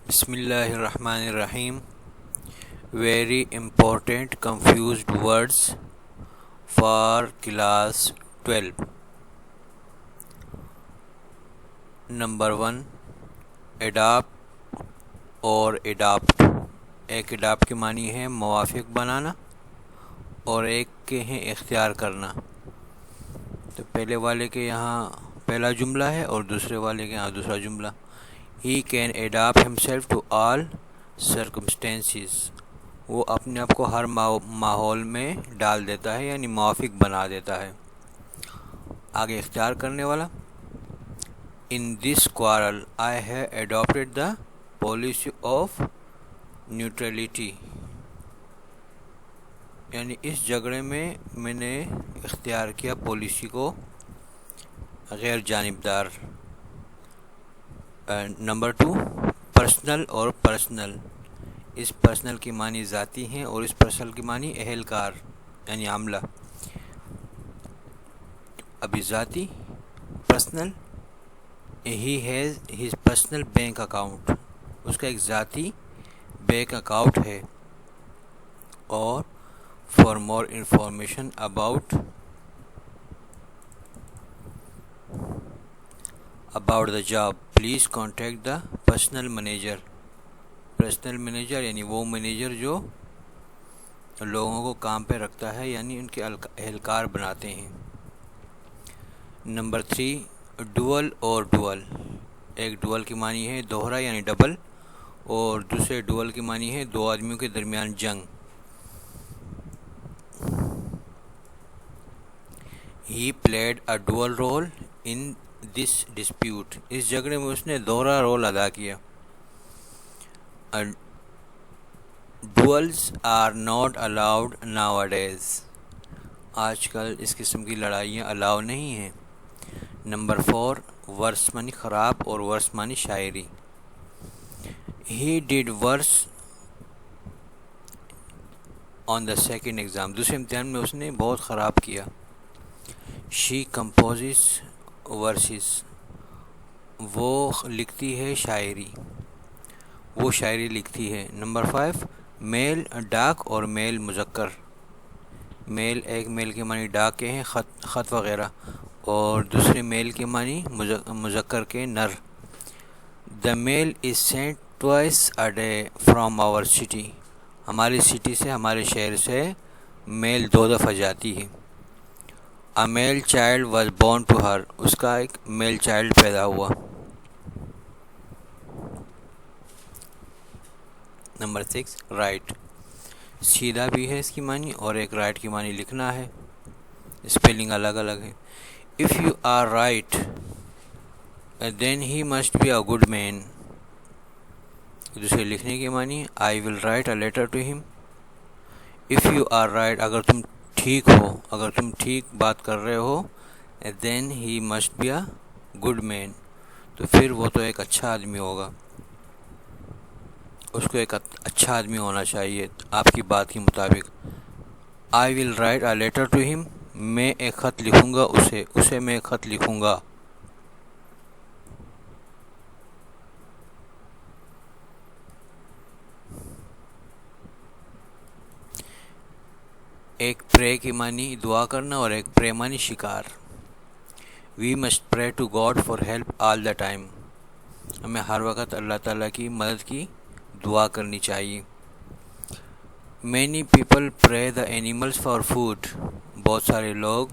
بسم اللہ الرحمن الرحیم. Very important confused words for class 12. Number 1, adopt اور adopt. ایک adopt کے معنی ہے موافق بنانا اور ایک کے ہیں اختیار کرنا. تو پہلے والے کے یہاں پہلا جملہ ہے اور دوسرے والے کے یہاں دوسرا جملہ. He can adapt himself to all circumstances. وہ اپنے آپ کو ہر ماحول میں ڈال دیتا ہے یعنی موافق بنا دیتا ہے. آگے اختیار کرنے والا. In this quarrel I have adopted the policy of neutrality. یعنی اس جھگڑے میں نے اختیار کیا پالیسی کو غیر جانبدار. نمبر 2، پرسنل اور پرسنل. اس پرسنل کی معنی ذاتی ہیں اور اس پرسنل کی معنی اہلکار یعنی عاملہ. ابھی ذاتی personal, he has his personal bank account. اس کا ایک ذاتی بینک اکاؤنٹ ہے. اور for more information about the job please contact the personal manager. Personal manager یعنی وہ مینیجر جو لوگوں کو کام پہ رکھتا ہے یعنی ان کے اہلکار بناتے ہیں. نمبر 3، ڈوئل اور ڈوئل. ایک ڈوئل کی معنی ہے دوہرا یعنی ڈبل اور دوسرے ڈوئل کی معنی ہے دو آدمیوں کے درمیان جنگ. He played a dual role in this dispute. اس جھگڑے میں اس نے دوہرا رول ادا کیا. Duels are not allowed nowadays. آج کل اس قسم کی لڑائیاں الاؤ نہیں ہیں. نمبر 4، ورس معنی خراب اور ورس معنی شاعری. He did worse on the second exam. دوسرے امتحان میں اس نے بہت خراب کیا. She composes verses. وہ لکھتی ہے شاعری، وہ شاعری لکھتی ہے. نمبر 5، میل ڈاک اور میل مذکر. میل ایک میل کے معنی ڈاک کے ہیں خط وغیرہ اور دوسرے میل کے معنی مذکر کے نر. The mail is sent twice a day from our city. ہماری سٹی سے ہمارے شہر سے میل 2 دفعہ جاتی ہے. A male child was born to her. اس کا ایک میل چائلڈ پیدا ہوا. Number 6، right. سیدھا بھی ہے اس کی معنی اور ایک رائٹ کی معنی لکھنا ہے. اسپیلنگ الگ الگ ہے. If you are right then he must be a good man. دوسرے لکھنے کی معنی I will write a letter to him. If you are right اگر تم ٹھیک ہو، اگر تم ٹھیک بات کر رہے ہو then he must be a good man. تو پھر وہ تو ایک اچھا آدمی ہوگا، اس کو ایک اچھا آدمی ہونا چاہیے آپ کی بات کے مطابق. I will write a letter to him. میں ایک خط لکھوں گا اسے میں ایک خط لکھوں گا. ایک پرے کی معنی دعا کرنا اور ایک پرے معنی شکار. We must pray to God for help all the time. ہمیں ہر وقت اللہ تعالیٰ کی مدد کی دعا کرنی چاہیے. Many people pray the animals for food. بہت سارے لوگ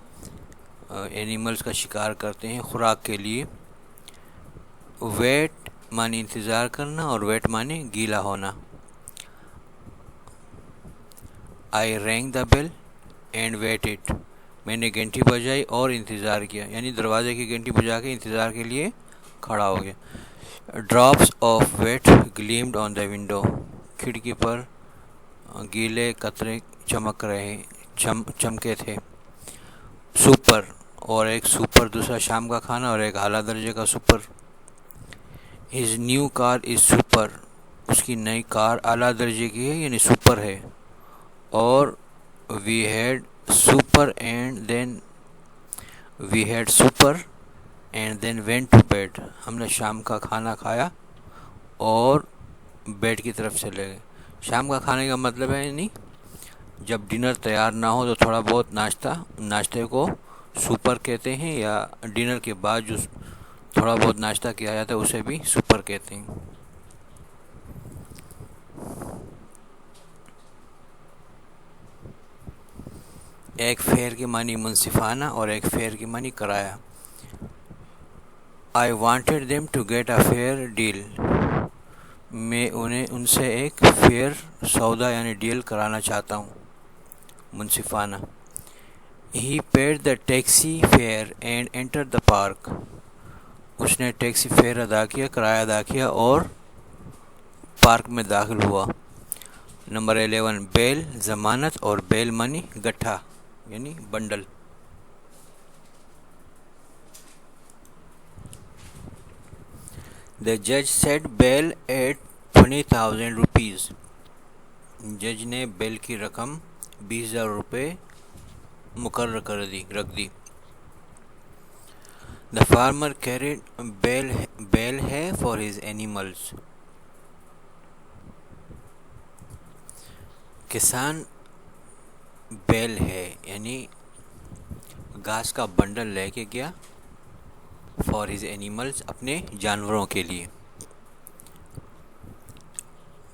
اینیملز کا شکار کرتے ہیں خوراک کے لیے. ویٹ معنی انتظار کرنا اور ویٹ معنی گیلا ہونا. I rang the bell and waited. میں نے گھنٹی بجائی اور انتظار کیا یعنی دروازے کی گھنٹی بجا کے انتظار کے لیے کھڑا ہو گیا. Drops of wet gleamed on the window. کھڑکی پر گیلے قطرے چمکے تھے. سپر اور ایک سپر دوسرا شام کا کھانا اور ایک اعلیٰ درجے کا super. His new car is super. اس کی نئی کار اعلیٰ درجے کی ہے یعنی سپر ہے. اور we had super and then went to bed. ہم نے شام کا کھانا کھایا اور بیڈ کی طرف چلے گئے۔ شام کا کھانے کا مطلب ہے یعنی جب ڈنر تیار نہ ہو تو تھوڑا بہت ناشتے کو سپر کہتے ہیں، یا ڈنر کے بعد جو تھوڑا بہت ناشتہ کیا جاتا ہے اسے بھی سپر کہتے ہیں۔ ایک فیئر کے معنی منصفانہ اور ایک فیئر کے معنی کرایہ۔ I wanted them to get a fair deal۔ میں ان سے ایک فیئر سودا یعنی ڈیل کرانا چاہتا ہوں، منصفانہ۔ He paid the taxi fare and entered the park۔ اس نے ٹیکسی فیئر ادا کیا، کرایہ ادا کیا اور پارک میں داخل ہوا۔ نمبر 11 بیل ضمانت اور بیل منی گٹھا یعنی bundle. The judge set bail at 20,000 rupees۔ جج نے بیل کی رقم 20,000 روپے مقرر رکھ دی۔ The farmer carried bale hay for his animals۔ کسان بیل ہے یعنی گھاس کا بنڈل لے کے گیا، فار ہز اینیملز اپنے جانوروں کے لیے۔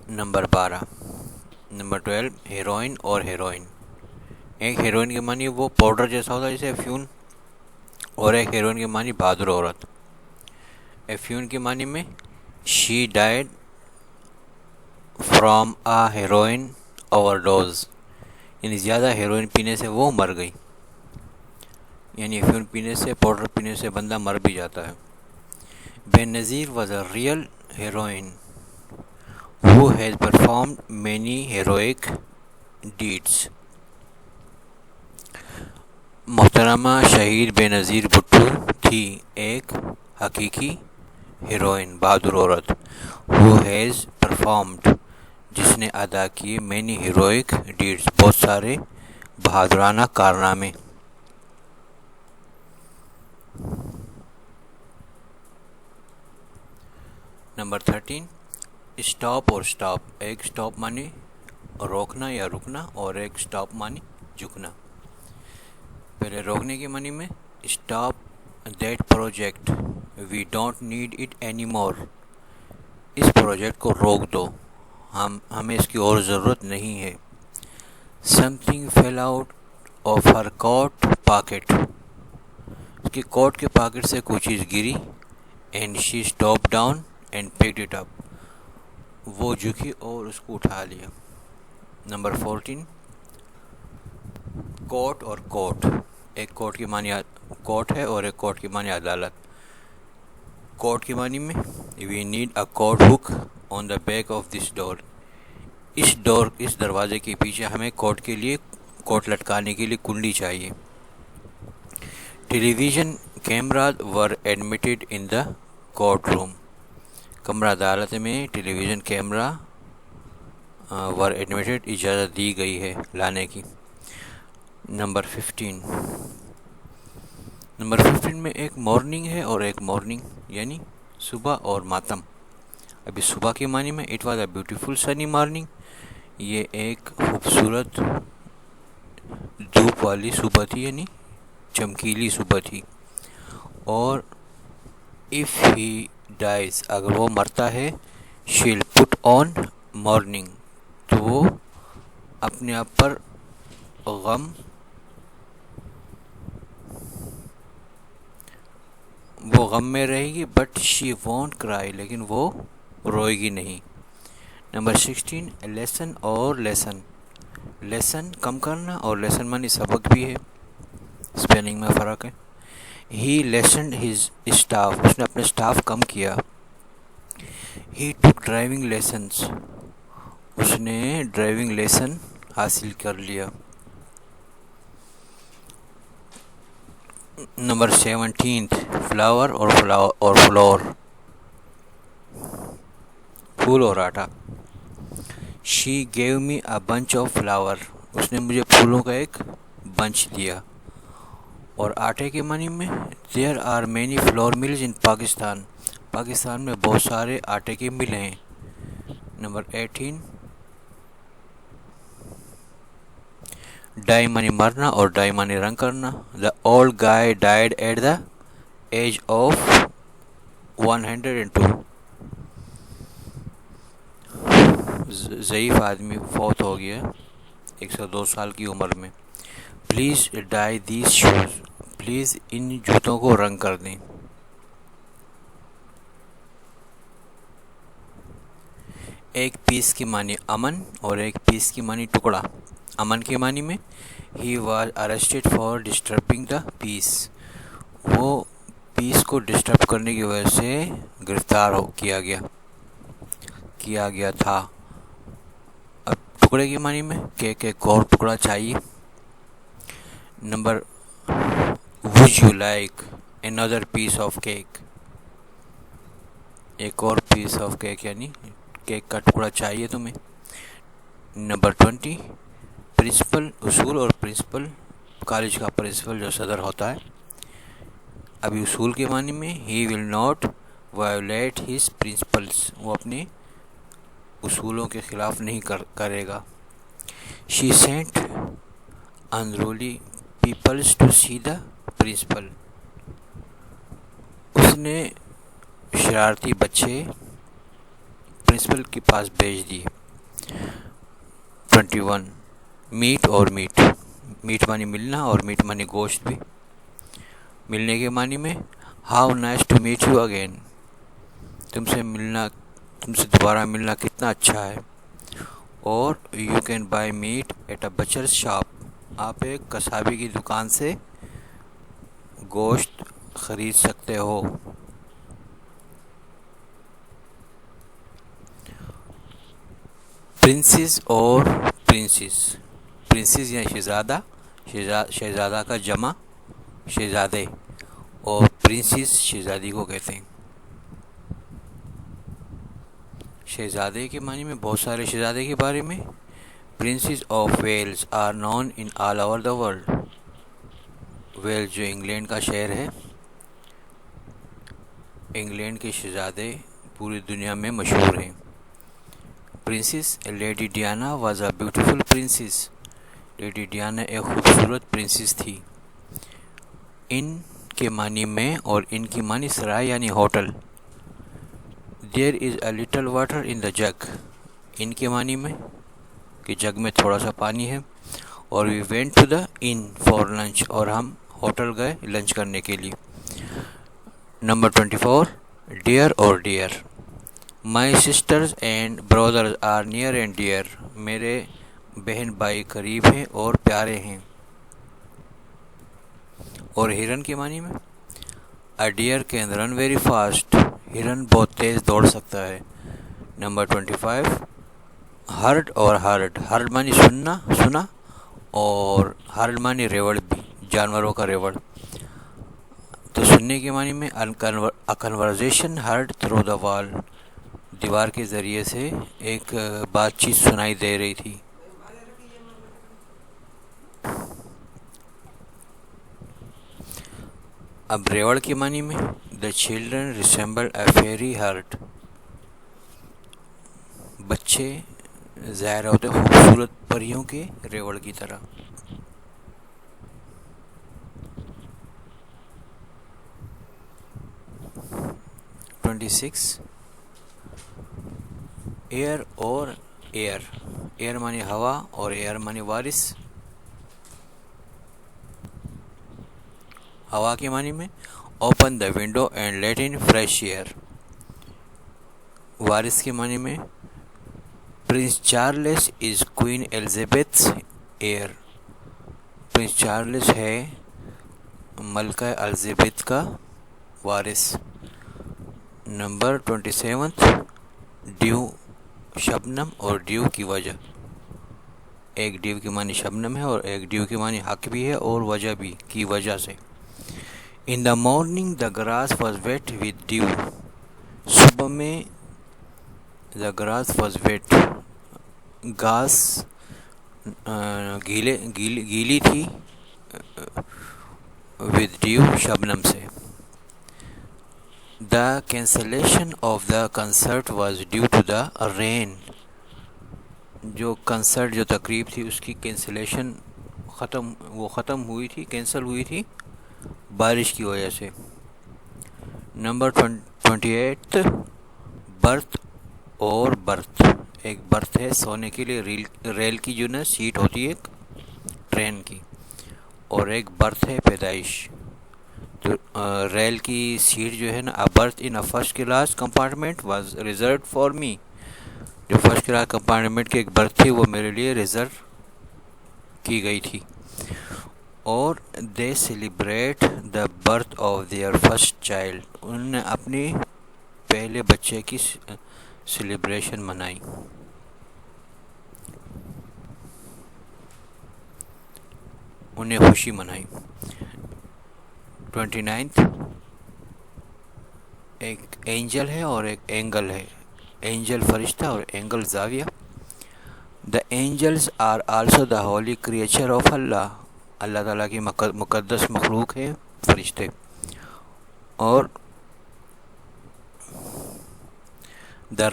نمبر 12 ہیروئن اور ہیروئن۔ ایک ہیروئن کے معنی وہ پاؤڈر جیسا ہوتا ہے جیسے افیون، اور ایک ہیروئن کے معنی بہادر عورت۔ افیون کے معنی میں she died from a heroin overdose, یعنی زیادہ ہیروئن پینے سے وہ مر گئی، یعنی افیون پینے سے، پاؤڈر پینے سے بندہ مر بھی جاتا ہے۔ Benazir was a real heroine who has performed many heroic deeds۔ محترمہ شہید بے نظیر بھٹو تھی ایک حقیقی ہیروئن، بہادر عورت۔ who has performed جس نے ادا کیے many heroic deeds بہت سارے بہادرانہ کارنامے۔ نمبر 13 اسٹاپ اور سٹاپ۔ ایک سٹاپ معنی روکنا یا رکنا، اور ایک سٹاپ معنی جھکنا۔ پہلے روکنے کے معنی میں stop that project we don't need it anymore. اس پروجیکٹ کو روک دو، ہمیں اس کی اور ضرورت نہیں ہے۔ Something fell out of her coat pocket. اس کی کوٹ کے پاکٹ سے کوئی چیز گری۔ And she stop down and picked it up. وہ جھکی اور اس کو اٹھا لیا۔ نمبر 14 کورٹ اور کوٹ۔ ایک کوٹ کی معنی کوٹ ہے اور ایک کوٹ کی معنی عدالت۔ کوٹ کی معنی میں we need a coat hook on the back of this door. اس دروازے کے پیچھے ہمیں کوٹ لٹکانے کے لیے کنڈی چاہیے۔ Television cameras were admitted in the court room. کمرہ عدالت میں television camera were admitted اجازت دی گئی ہے لانے کی۔ نمبر 15 میں ایک مارننگ ہے اور ایک مارننگ یعنی صبح اور ماتم۔ ابھی صبح کے معنی میں it was a beautiful sunny morning, یہ ایک خوبصورت دھوپ والی صبح تھی یعنی چمکیلی صبح تھی۔ اور if he dies اگر وہ مرتا ہے she'll put on mourning تو وہ اپنے آپ پر غم میں رہے گی، but she won't cry لیکن وہ روئے گی نہیں۔ نمبر 16 لیسن اور لیسن۔ لیسن کم کرنا اور لیسن معنی سبق بھی ہے، اسپیلنگ میں فرق ہے۔ He lessened his staff اس نے اپنے سٹاف کم کیا۔ He took driving lessons اس نے ڈرائیونگ لیسن حاصل کر لیا۔ نمبر 17 فلاور اور فلور، پھول اور آٹا۔ She gave me a bunch of flower اس نے مجھے پھولوں کا ایک بنچ دیا۔ اور آٹے کے معنی میں there are many flour mills in Pakistan میں بہت سارے آٹے کے مل ہیں۔ Number 18, ڈائی مانی مرنا اور ڈائی مانی رنگ کرنا. The old guy died at the age of 102. ضعیف آدمی فوت ہو گیا 102 سال کی عمر میں. Please dye these shoes. Please ان جوتوں کو رنگ کر دیں. ایک پیس کی معنی امن اور ایک پیس کی معنی ٹکڑا. امن کے معنی میں he was arrested for disturbing the peace. وہ پیس کو ڈسٹرب کرنے کی وجہ سے گرفتار کیا گیا تھا. اب ٹکڑے کے معنی میں کہ ایک اور ٹکڑا چاہیے. Number would you like another piece of cake. ایک اور پیس آف کیک یعنی کیک کا ٹکڑا چاہیے تمہیں. نمبر 20, پرنسپل اصول اور پرنسپل کالج کا پرنسپل جو صدر ہوتا ہے. ابھی اصول کے معنی میں he will not violate his principles. وہ اپنے اصولوں کے خلاف نہیں کرے گا. She sent unruly pupils to see the principal. اس نے شرارتی بچے پرنسپل کے پاس بھیج دیے. 21, میٹ اور میٹ. میٹ معنی ملنا اور میٹ معنی گوشت بھی. ملنے کے معنی میں how nice to meet you again. تم سے دوبارہ ملنا کتنا اچھا ہے. اور you can buy meat at a butcher's shop. آپ ایک کسابی کی دکان سے گوشت خرید سکتے ہو. پرنسز اور پرنسز. پرنسز یا شہزادہ کا جمع شہزادے, اور پرنسز شہزادی کو کہتے ہیں. شہزادے کے معنی میں بہت سارے شہزادے کے بارے میں princes of Wales are known in all over the world. Wales جو انگلینڈ کا شہر ہے, انگلینڈ کے شہزادے پوری دنیا میں مشہور ہیں. Princess lady Diana was a beautiful princess. Lady Diana ایک خوبصورت پرنسز تھی. ان کے معنی میں اور ان کی معنی سرائے یعنی hotel. There is a little water in the jug. ان کے معنی میں کہ جگ میں تھوڑا سا پانی ہے. اور we went to the inn for lunch. اور ہم ہوٹل گئے لنچ کرنے کے لیے. نمبر 24, ڈیئر اور dear. My sisters and brothers are near and dear. میرے بہن بھائی قریب ہیں اور پیارے ہیں. اور ہرن کے معنی میں a deer can run very fast. ہرن بہت تیز دوڑ سکتا ہے. نمبر 25, ہرڈ اور ہرڈ. ہرڈ معنی سنا اور ہرڈ معنی ریوڑ بھی, جانوروں کا ریوڑ. تو سننے کے معنی میں اے کنورزیشن ہرڈ تھرو دا وال. دیوار کے ذریعے سے ایک بات چیت سنائی دے رہی تھی. اب ریوڑ کے معنی میں the children resemble a fairy herd. بچے ظاہر ہوتے خوبصورت پریوں کے ریوڑ کی طرح. ایئر اور ایئر. ایئر معنی ہوا اور ایئر معنی وارث. ہوا کے معنی میں open the window and let in fresh air. وارث کے معنی میں پرنس چارلس از کوئین ایلزابتھس ایئر. پرنس چارلس ہے ملکہ الزبتھ کا وارث. Number 27, due. شبنم اور ڈیو کی وجہ. ایک ڈیو کی معنی شبنم ہے اور ایک ڈیو کی معنی حق بھی ہے اور وجہ بھی, کی وجہ سے. In the morning the grass was wet with dew. صبح میں the grass was wet. گھاس گیلی تھی with dew شبنم سے. The cancellation of the concert was due to the rain. جو کنسرٹ جو تقریب تھی اس کی کینسلیشن ختم ہوئی تھی، کینسل ہوئی تھی بارش کی وجہ سے۔ نمبر 28 برتھ اور برتھ، ایک برتھ ہے سونے کے لیے، ریل کی جو نا سیٹ ہوتی ہے ایک ٹرین کی، اور ایک برتھ ہے پیدائش۔ تو ریل کی سیٹ جو ہے نا، birth in first class compartment was reserved for me, جو فرسٹ کلاس کمپارٹمنٹ کی ایک برتھ تھی وہ میرے لیے ریزرو کی گئی تھی۔ اور they celebrate the birth of their first child, انہوں نے اپنی پہلے بچے کی سیلیبریشن منائی، انہیں خوشی منائی۔ 29 ایک اینجل ہے اور ایک اینگل ہے، اینجل فرشتہ اور اینگل زاویہ۔ The angels are also the holy creature of Allah, Allah تعالیٰ کی مقدس مخلوق ہے فرشتے۔ اور the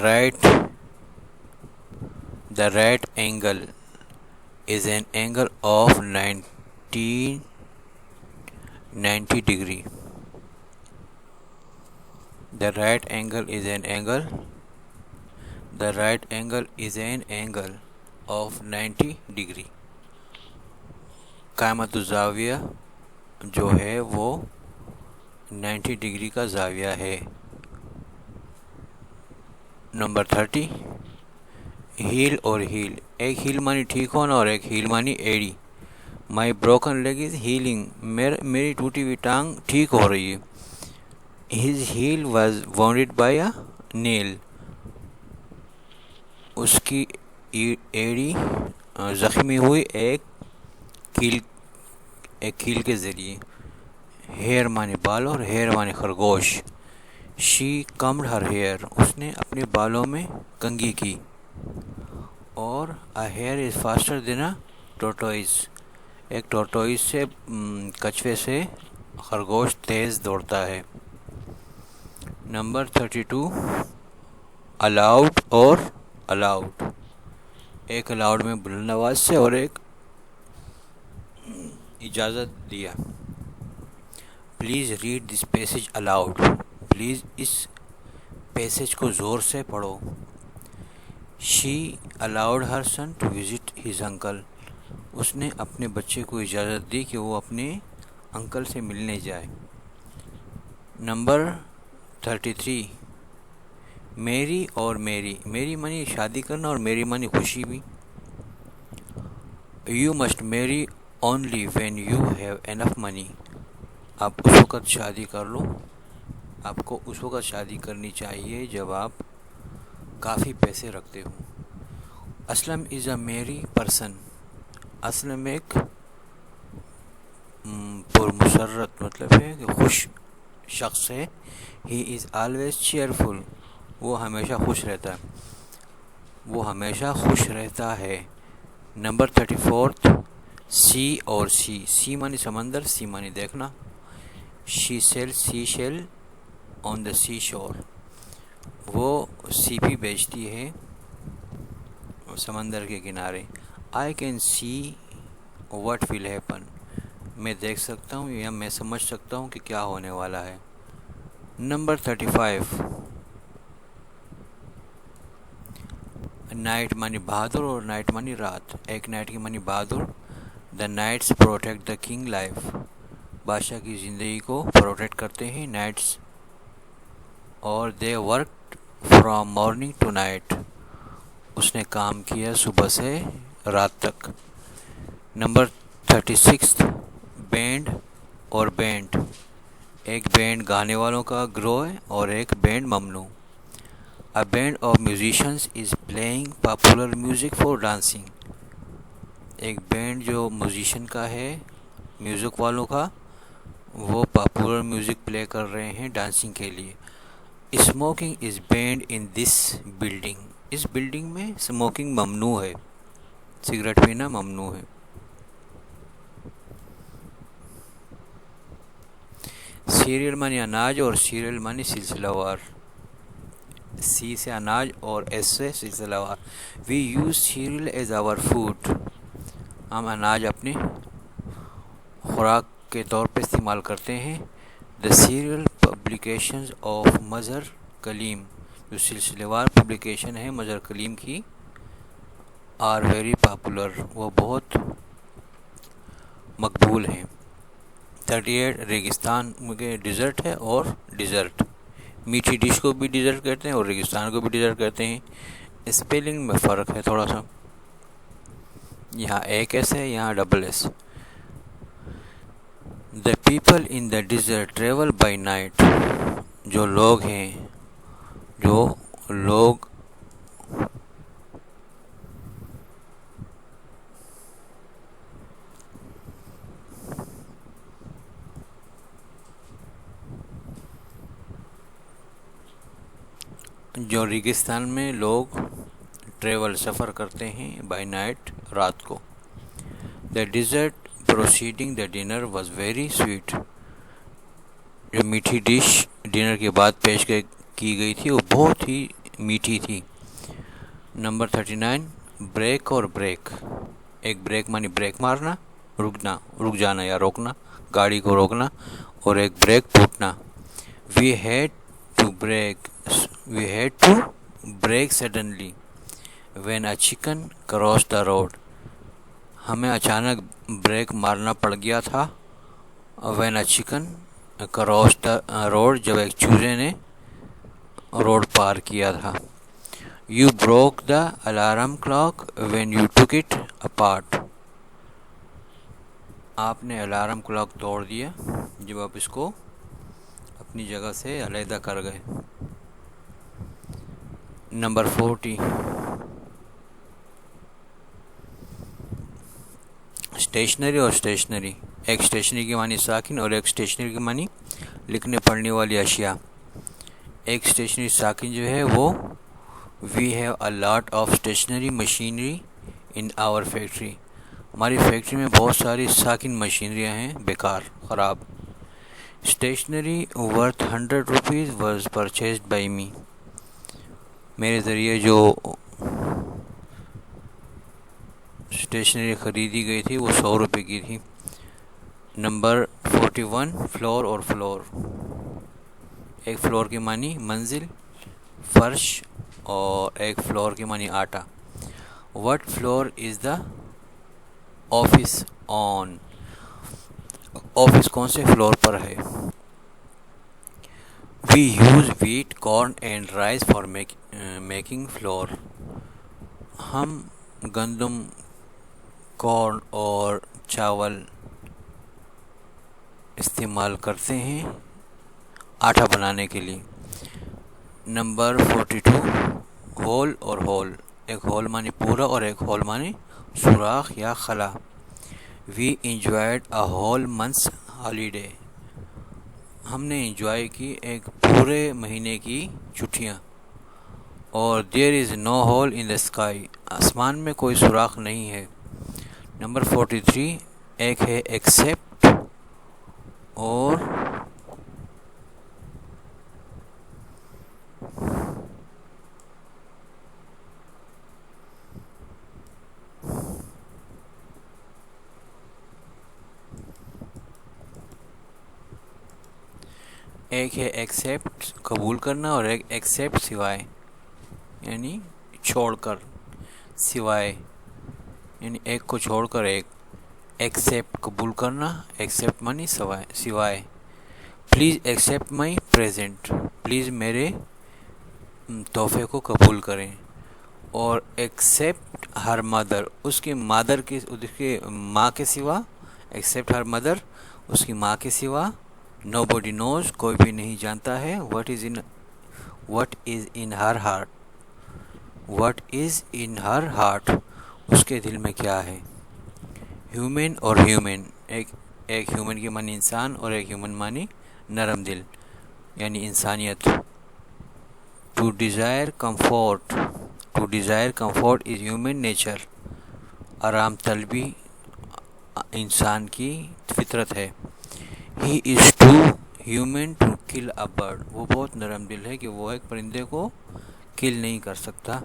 right angle is an angle of 90 degree. The right angle is an angle of 90 degree۔ قائمۃ الزاویہ جو ہے وہ 90 ڈگری کا زاویہ ہے۔ نمبر 30 ہیل اور ہیل، ایک ہیل مانی ٹھیک ہونا اور ایک ہیل مانی ایڑی۔ My broken leg is healing, میری ٹوٹی ہوئی ٹانگ ٹھیک ہو رہی ہے۔ His heel was wounded by a nail، اس کی ایڑی زخمی ہوئی ایک کیل کے ذریعے۔ ہیئر مانے بال اور ہیئر مانے خرگوش۔ شی کمڈ ہر ہیئر، اس نے اپنے بالوں میں کنگھی کی۔ اور a hair is faster than a tortoise، ایک ٹورٹوئز سے کچھوے سے خرگوش تیز دوڑتا ہے۔ نمبر 32 الاؤڈ اور الاؤڈ، ایک الاؤڈ میں بلند آواز سے اور ایک اجازت دیا۔ Please read this passage aloud, please اس پیسج کو زور سے پڑھو۔ She allowed her son to visit his uncle, اس نے اپنے بچے کو اجازت دی کہ وہ اپنے انکل سے ملنے جائے۔ نمبر 33 میری اور میری منی شادی کرنا اور میری منی خوشی بھی۔ You must marry only when you have enough money, آپ اس وقت شادی کر لو، آپ کو اس وقت شادی کرنی چاہیے جب آپ کافی پیسے رکھتے ہو۔ اسلم از اے میری پرسن، اسلم ایک پرمسرت مطلب ہے کہ خوش شخص ہے۔ ہی از آلویز چیئرفل، وہ ہمیشہ خوش رہتا ہے۔ نمبر 34 سی اور سی مانی سمندر، سی مانی دیکھنا۔ شی سیل سی شیل آن دا سی شور، وہ سیپی بیچتی ہے سمندر کے کنارے۔ I can see what will happen, میں دیکھ سکتا ہوں یا میں سمجھ سکتا ہوں کہ کیا ہونے والا ہے۔ نمبر 35 نائٹ مانی بہادر اور نائٹ مانی رات، ایک نائٹ کی مانی بہادر۔ The knights protect the king life, بادشاہ کی زندگی کو پروٹیکٹ کرتے ہیں نائٹس۔ اور they worked from morning to night, اس نے کام کیا صبح سے رات تک۔ نمبر 36 بینڈ اور بینڈ، ایک بینڈ گانے والوں کا گروہ ہے اور ایک بینڈ ممنوع۔ A band of musicians is playing popular music for dancing، ایک بینڈ جو میوزیشین کا ہے، میوزک والوں کا، وہ پاپولر میوزک پلے کر رہے ہیں ڈانسنگ کے لیے۔ Smoking is banned in this building, اس بلڈنگ میں اسموکنگ ممنوع ہے، سگریٹ پینا ممنوع ہے۔ سیریل مانی اناج اور سیریل مانی سلسلہ وار، سی سے اناج اور ایس سے سلسلہ وار. We use cereal as our food. ہم اناج اپنی خوراک کے طور پہ استعمال کرتے ہیں. دا سیریل پبلیکیشنز آف مظہر کلیم. جو سلسلہ وار پبلیکیشن ہے مظہر کلیم کی آر ویری پاپولر. وہ بہت مقبول ہیں. 38 ریگستان کے ڈیزرٹ ہے اور ڈیزرٹ. میٹھی ڈش کو بھی ڈیزرٹ کہتے ہیں اور ریگستان کو بھی ڈیزرٹ کہتے ہیں. اسپیلنگ میں فرق ہے تھوڑا سا. یہاں ایک ایس ہے, یہاں double S. The people in the desert travel by night. جو لوگ ریگستان میں لوگ ٹریول سفر کرتے ہیں بائی نائٹ رات کو. The dessert proceeding the dinner was very sweet. جو میٹھی ڈش ڈنر کے بعد پیش کی گئی تھی وہ بہت ہی میٹھی تھی. نمبر 39 بریک اور بریک. ایک بریک مانی بریک مارنا, رک جانا یا روکنا, گاڑی کو روکنا, اور ایک بریک ٹوٹنا. We had to brake suddenly when a chicken cross the road. ہمیں اچانک بریک مارنا پڑ گیا تھا. When a chicken cross the road, جب ایک چوزے نے روڈ پار کیا تھا. You broke the alarm clock when you took it apart. آپ نے الارم کلاک توڑ دیا جب آپ اس کو اپنی جگہ سے علیحدہ کر گئے. نمبر 40 اسٹیشنری اور اسٹیشنری. ایک اسٹیشنری کے معنی ساکن اور ایک اسٹیشنری کے معنی لکھنے پڑھنے والی اشیاء. ایک اسٹیشنری ساکن جو ہے وہ we have a lot of stationary machinery in our factory. ہماری فیکٹری میں بہت ساری ساکن مشینریاں ہیں بیکار, خراب. Stationery worth 100 rupees was purchased by me. میرے ذریعے جو اسٹیشنری خریدی گئی تھی وہ 100 روپے کی تھی. نمبر 41 فلور اور فلور. ایک فلور کے معنی منزل, فرش, اور ایک فلور کے معنی آٹا. What floor is the office on. Office کون سے فلور پر ہے. We use wheat, corn and rice for making flour. ہم گندم, کارن اور چاول استعمال کرتے ہیں آٹا بنانے کے لیے. نمبر 42 ہول اور ہول. ایک ہول معنی پورا اور ایک ہول معنی سوراخ یا خلا. We enjoyed a whole month's holiday. ہم نے انجوائے کی ایک پورے مہینے کی چھٹیاں. اور دیر از نو ہول ان دا اسکائی. آسمان میں کوئی سوراخ نہیں ہے. نمبر 43 ایک ہے ایکسیپٹ اور ایک ہے ایکسیپٹ قبول کرنا اور ایک ایکسیپٹ سوائے یعنی چھوڑ کر, سوائے یعنی ایک کو چھوڑ کر ایک. ایکسیپٹ قبول کرنا, ایکسیپٹ مانی سوائے. Please accept my present. Please میرے تحفے کو قبول کریں. اور ایکسیپٹ ہر مدر, اس کی مادر کی, اس کے ماں کے سوا. ایکسیپٹ ہر مدر, اس کی ماں کے سوا. نو باڈی نوز, کوئی بھی نہیں جانتا ہے. What is in her heart. What is in her heart, اس کے دل میں کیا ہے. ہیومن اور ہیومن. ایک ہیومن کے معنی انسان اور ایک ہیومن معنی نرم دل یعنی انسانیت. To desire comfort. To desire comfort is human nature. آرام طلبی انسان کی فطرت ہے. He is too human to kill a bird, وہ بہت نرم دل ہے کہ وہ ایک پرندے کو کل نہیں کر سکتا۔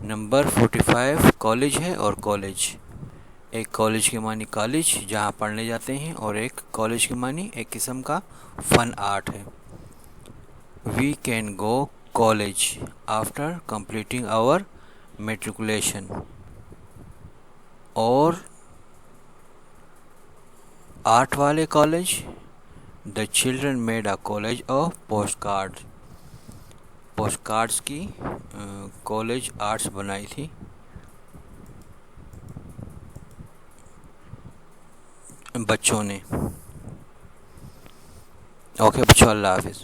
نمبر 45 کالج ہے اور کالج، ایک کالج کے معنی کالج جہاں پڑھنے جاتے ہیں، اور ایک کالج کے معنی ایک قسم کا فن آرٹ ہے۔ We can go college after completing our matriculation, اور آرٹ والے college, the children made a college of post card, post cards کی کالج آرٹس بنائی تھی۔ بچوں نے۔ اوکے بچوں، اللہ حافظ۔